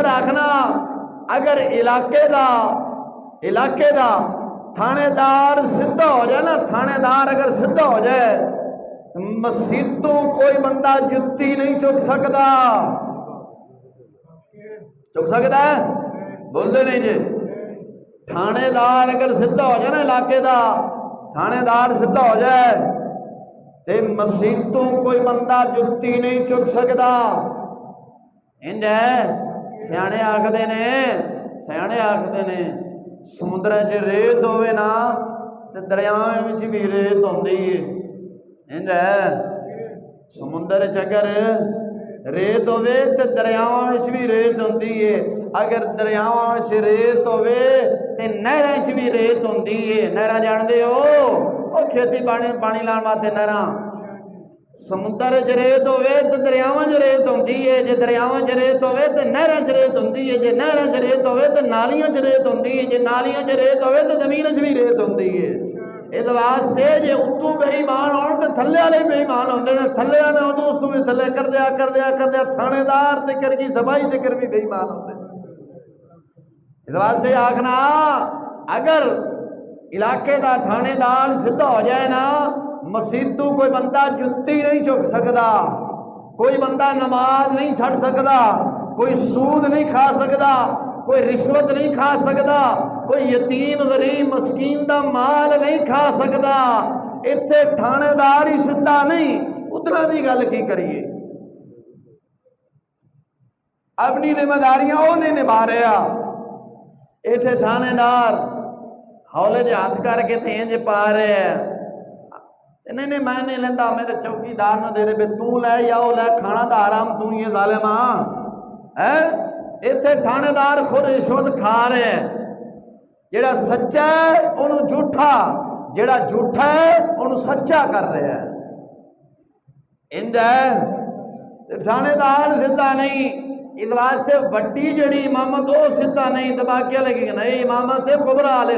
फिर आखना अगर इलाके दा थानेदार सीधा हो जाए ना, थानेदार अगर सीधा हो जाए मसीतों कोई बंदा जुत्ती नहीं चुक सकता। चुक सकता है? बोलते नहीं जी। थानेदार अगर सीधा हो जाए ना, इलाके का थानेदार सीधा हो जाए ते मसीतों कोई बंदा जुत्ती नहीं चुक सकता। इंज है सियाने आखते ने समुद्र च रेत होवे ना ते दरियावां विच भी रेत होंदी है। इंज है समुद्र च अगर रेत होवे ते दरियावां विच भी रेत होंदी है। अगर दरियावां विच रेत होवे ते नहरां च भी रेत होंदी है। नहरां जानदे हो खेती पानी लाने वास्ते नहरां। समुद्र च रेत होवे तो दरियावां च रेत होंदी है। जे दरियावां च रेत होवे तो नहरां च रेत होंदी है। जे नहरां च रेत होवे तो नालियां च रेत होंदी है। जे नालियां च रेत होवे तो जमीन च भी रेत होंदी है। इस वास्ते जे उत्तों बेईमान होण ते थल्ले वाले बेईमान होंदे ने। थल्ले वाले उदों उस तों भी थल्ले करदे थानेदार ते कर की सफाई ते कर भी बेईमान होंदे। इस वास्ते आखना अगर इलाके का थानेदार सीधा हो जाए ना, मसीतों कोई बंदा जुत्ती नहीं चुक सकता, कोई बंदा नमाज नहीं छड़ सकता, कोई सूद नहीं खा सकता, कोई रिश्वत नहीं खा सकता, कोई यतीम गरीब मस्कीन का माल नहीं खा सकता। इत्थे थानेदार ही सीधा नहीं, उतना भी गल की करिए। अपनी जिम्मेदारियां वो नहीं निभा रहा। इत्थे थानेदार हौले जे हाथ करके इंज पा रहे हैं, नहीं मैं नहीं लेंदा, मेरे चौकीदार ने दे दे, तू लै या वो लै, खाना तो आराम तू ही है जालिमा है। इत्थे थानेदार खुद रिश्वत खा रहे हैं। जेड़ा सच्चा है उन्होंने झूठा, जेड़ा झूठा है उन्होंने सच्चा कर रहे हैं। इंज है थानेदार सीधा नहीं। इस वास्ते वड्डी जड़ी इमामत वो सीधा नहीं, दबाकिया लगी नहीं इमामत कुबरा आले